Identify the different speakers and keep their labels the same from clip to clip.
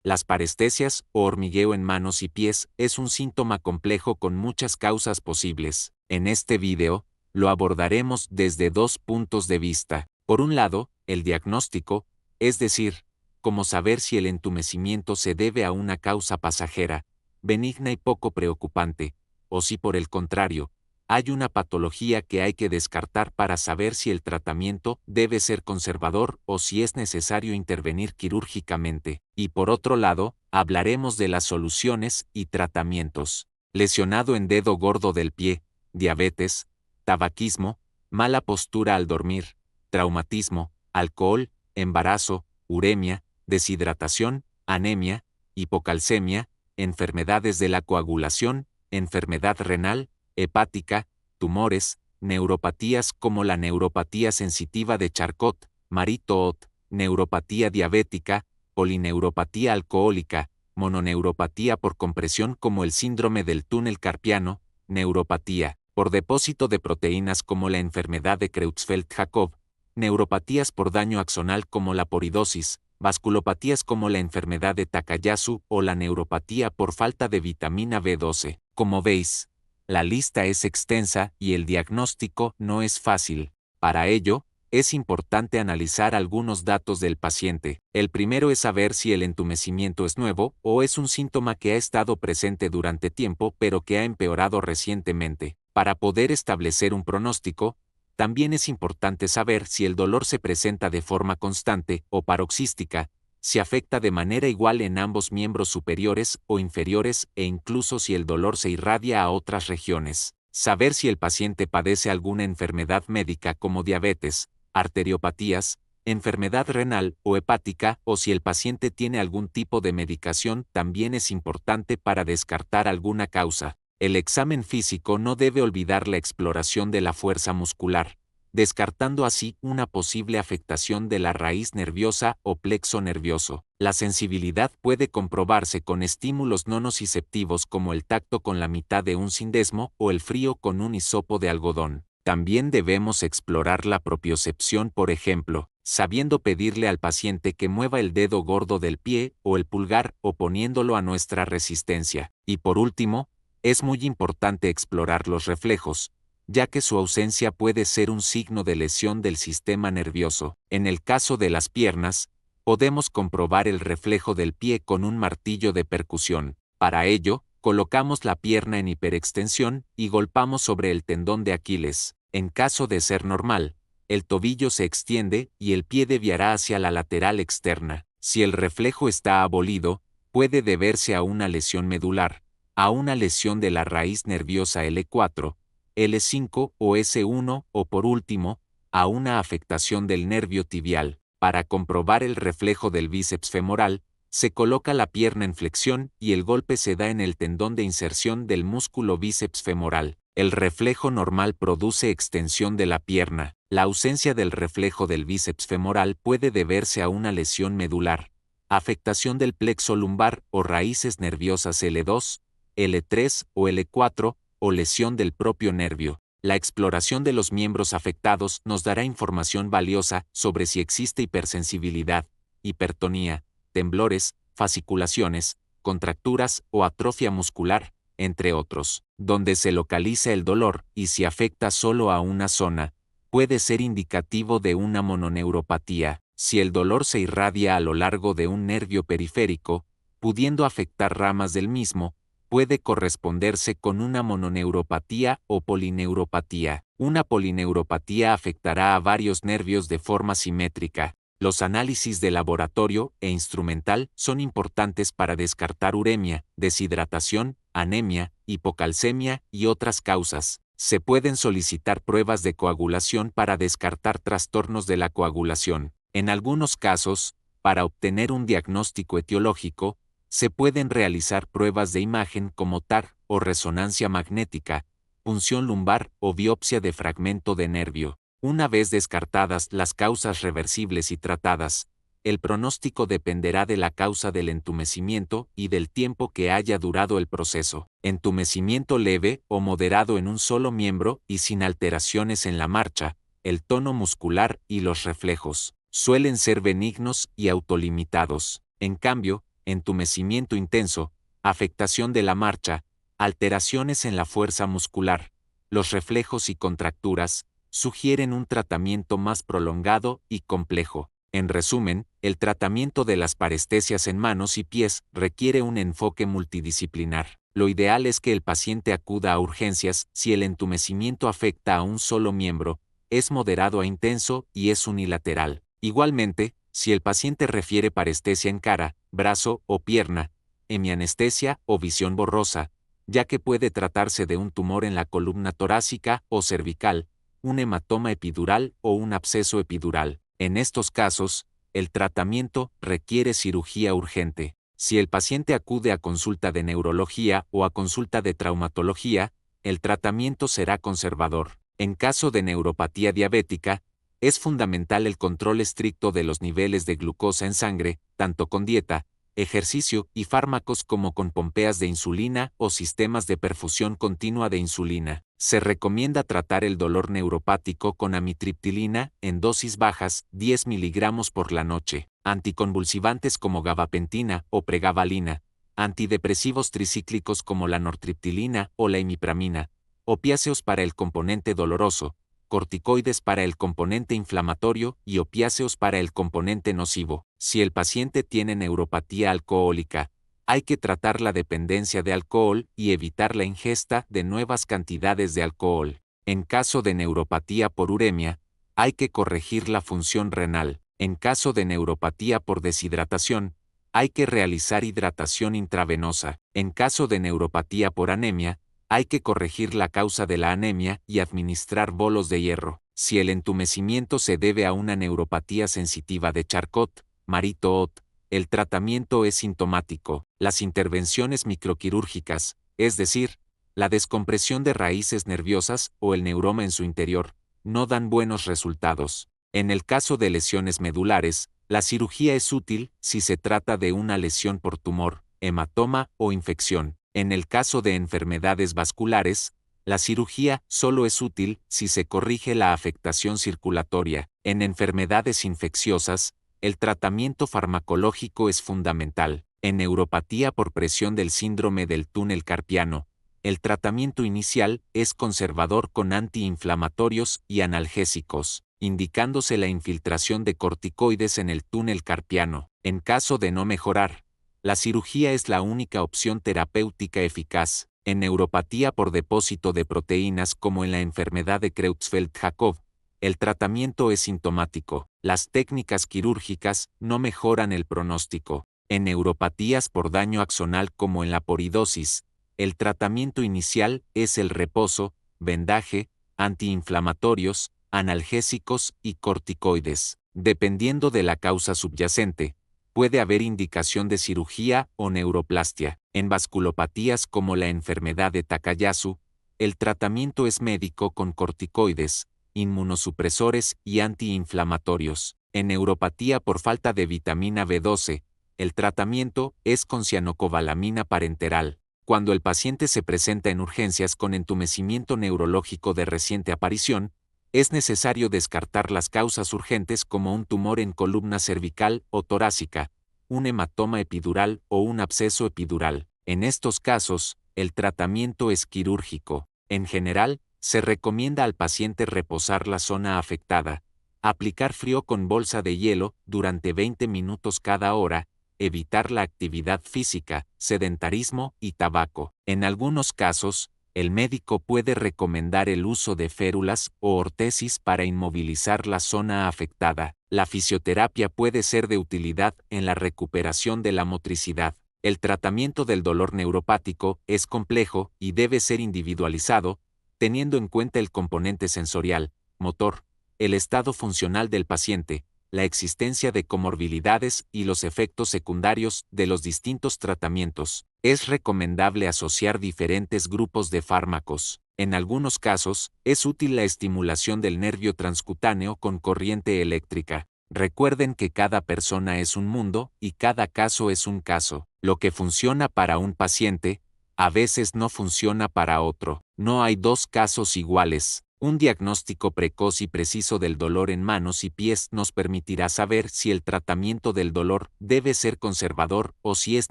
Speaker 1: Las parestesias, o hormigueo en manos y pies, es un síntoma complejo con muchas causas posibles. En este video, lo abordaremos desde dos puntos de vista. Por un lado, el diagnóstico, es decir, cómo saber si el entumecimiento se debe a una causa pasajera, benigna y poco preocupante, o si por el contrario, hay una patología que hay que descartar para saber si el tratamiento debe ser conservador o si es necesario intervenir quirúrgicamente. Y por otro lado, hablaremos de las soluciones y tratamientos. Lesionado en dedo gordo del pie, diabetes, tabaquismo, mala postura al dormir, traumatismo, alcohol, embarazo, uremia, deshidratación, anemia, hipocalcemia, enfermedades de la coagulación, enfermedad renal, hepática, tumores, neuropatías como la neuropatía sensitiva de Charcot, Marie-Tooth, neuropatía diabética, polineuropatía alcohólica, mononeuropatía por compresión como el síndrome del túnel carpiano, neuropatía por depósito de proteínas como la enfermedad de Creutzfeldt-Jakob, neuropatías por daño axonal como la poridosis, vasculopatías como la enfermedad de Takayasu o la neuropatía por falta de vitamina B12. Como veis, la lista es extensa y el diagnóstico no es fácil. Para ello, es importante analizar algunos datos del paciente. El primero es saber si el entumecimiento es nuevo o es un síntoma que ha estado presente durante tiempo pero que ha empeorado recientemente. Para poder establecer un pronóstico, también es importante saber si el dolor se presenta de forma constante o paroxística, si afecta de manera igual en ambos miembros superiores o inferiores e incluso si el dolor se irradia a otras regiones. Saber si el paciente padece alguna enfermedad médica como diabetes, arteriopatías, enfermedad renal o hepática o si el paciente tiene algún tipo de medicación también es importante para descartar alguna causa. El examen físico no debe olvidar la exploración de la fuerza muscular, descartando así una posible afectación de la raíz nerviosa o plexo nervioso. La sensibilidad puede comprobarse con estímulos no nociceptivos como el tacto con la mitad de un sindesmo o el frío con un hisopo de algodón. También debemos explorar la propiocepción, por ejemplo, sabiendo pedirle al paciente que mueva el dedo gordo del pie o el pulgar o poniéndolo a nuestra resistencia. Y por último, es muy importante explorar los reflejos, ya que su ausencia puede ser un signo de lesión del sistema nervioso. En el caso de las piernas, podemos comprobar el reflejo del pie con un martillo de percusión. Para ello, colocamos la pierna en hiperextensión y golpamos sobre el tendón de Aquiles. En caso de ser normal, el tobillo se extiende y el pie desviará hacia la lateral externa. Si el reflejo está abolido, puede deberse a una lesión medular, a una lesión de la raíz nerviosa L4, L5 o S1 o por último, a una afectación del nervio tibial. Para comprobar el reflejo del bíceps femoral, se coloca la pierna en flexión y el golpe se da en el tendón de inserción del músculo bíceps femoral. El reflejo normal produce extensión de la pierna. La ausencia del reflejo del bíceps femoral puede deberse a una lesión medular, afectación del plexo lumbar o raíces nerviosas L2, L3 o L4, o lesión del propio nervio. La exploración de los miembros afectados nos dará información valiosa sobre si existe hipersensibilidad, hipertonía, temblores, fasciculaciones, contracturas o atrofia muscular, entre otros. Donde se localiza el dolor y si afecta solo a una zona, puede ser indicativo de una mononeuropatía. Si el dolor se irradia a lo largo de un nervio periférico, pudiendo afectar ramas del mismo, puede corresponderse con una mononeuropatía o polineuropatía. Una polineuropatía afectará a varios nervios de forma simétrica. Los análisis de laboratorio e instrumental son importantes para descartar uremia, deshidratación, anemia, hipocalcemia y otras causas. Se pueden solicitar pruebas de coagulación para descartar trastornos de la coagulación. En algunos casos, para obtener un diagnóstico etiológico, se pueden realizar pruebas de imagen como TAR o resonancia magnética, punción lumbar o biopsia de fragmento de nervio. Una vez descartadas las causas reversibles y tratadas, el pronóstico dependerá de la causa del entumecimiento y del tiempo que haya durado el proceso. Entumecimiento leve o moderado en un solo miembro y sin alteraciones en la marcha, el tono muscular y los reflejos suelen ser benignos y autolimitados. En cambio, entumecimiento intenso, afectación de la marcha, alteraciones en la fuerza muscular, los reflejos y contracturas, sugieren un tratamiento más prolongado y complejo. En resumen, el tratamiento de las parestesias en manos y pies requiere un enfoque multidisciplinar. Lo ideal es que el paciente acuda a urgencias si el entumecimiento afecta a un solo miembro, es moderado a intenso y es unilateral. Igualmente, si el paciente refiere parestesia en cara, brazo o pierna, hemianestesia o visión borrosa, ya que puede tratarse de un tumor en la columna torácica o cervical, un hematoma epidural o un absceso epidural. En estos casos, el tratamiento requiere cirugía urgente. Si el paciente acude a consulta de neurología o a consulta de traumatología, el tratamiento será conservador. En caso de neuropatía diabética, es fundamental el control estricto de los niveles de glucosa en sangre, tanto con dieta, ejercicio y fármacos como con pompeas de insulina o sistemas de perfusión continua de insulina. Se recomienda tratar el dolor neuropático con amitriptilina en dosis bajas, 10 mg por la noche, anticonvulsivantes como gabapentina o pregabalina, antidepresivos tricíclicos como la nortriptilina o la imipramina, opiáceos para el componente doloroso, corticoides para el componente inflamatorio y opiáceos para el componente nocivo. Si el paciente tiene neuropatía alcohólica, hay que tratar la dependencia de alcohol y evitar la ingesta de nuevas cantidades de alcohol. En caso de neuropatía por uremia, hay que corregir la función renal. En caso de neuropatía por deshidratación, hay que realizar hidratación intravenosa. En caso de neuropatía por anemia, hay que corregir la causa de la anemia y administrar bolos de hierro. Si el entumecimiento se debe a una neuropatía sensitiva de Charcot, Marie-Tooth, el tratamiento es sintomático. Las intervenciones microquirúrgicas, es decir, la descompresión de raíces nerviosas o el neuroma en su interior, no dan buenos resultados. En el caso de lesiones medulares, la cirugía es útil si se trata de una lesión por tumor, hematoma o infección. En el caso de enfermedades vasculares, la cirugía solo es útil si se corrige la afectación circulatoria. En enfermedades infecciosas, el tratamiento farmacológico es fundamental. En neuropatía por presión del síndrome del túnel carpiano, el tratamiento inicial es conservador con antiinflamatorios y analgésicos, indicándose la infiltración de corticoides en el túnel carpiano. En caso de no mejorar, la cirugía es la única opción terapéutica eficaz. En neuropatía por depósito de proteínas como en la enfermedad de Creutzfeldt-Jakob, el tratamiento es sintomático. Las técnicas quirúrgicas no mejoran el pronóstico. En neuropatías por daño axonal como en la poridosis, el tratamiento inicial es el reposo, vendaje, antiinflamatorios, analgésicos y corticoides. Dependiendo de la causa subyacente, puede haber indicación de cirugía o neuroplastia. En vasculopatías como la enfermedad de Takayasu, el tratamiento es médico con corticoides, inmunosupresores y antiinflamatorios. En neuropatía por falta de vitamina B12, el tratamiento es con cianocobalamina parenteral. Cuando el paciente se presenta en urgencias con entumecimiento neurológico de reciente aparición, es necesario descartar las causas urgentes como un tumor en columna cervical o torácica, un hematoma epidural o un absceso epidural. En estos casos, el tratamiento es quirúrgico. En general, se recomienda al paciente reposar la zona afectada, aplicar frío con bolsa de hielo durante 20 minutos cada hora, evitar la actividad física, sedentarismo y tabaco. En algunos casos, el médico puede recomendar el uso de férulas o ortesis para inmovilizar la zona afectada. La fisioterapia puede ser de utilidad en la recuperación de la motricidad. El tratamiento del dolor neuropático es complejo y debe ser individualizado, teniendo en cuenta el componente sensorial, motor, el estado funcional del paciente, la existencia de comorbilidades y los efectos secundarios de los distintos tratamientos. Es recomendable asociar diferentes grupos de fármacos. En algunos casos, es útil la estimulación del nervio transcutáneo con corriente eléctrica. Recuerden que cada persona es un mundo y cada caso es un caso. Lo que funciona para un paciente, a veces no funciona para otro. No hay dos casos iguales. Un diagnóstico precoz y preciso del dolor en manos y pies nos permitirá saber si el tratamiento del dolor debe ser conservador o si es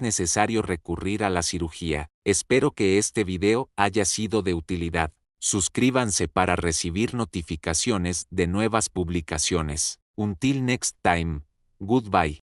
Speaker 1: necesario recurrir a la cirugía. Espero que este video haya sido de utilidad. Suscríbanse para recibir notificaciones de nuevas publicaciones. Until next time. Goodbye.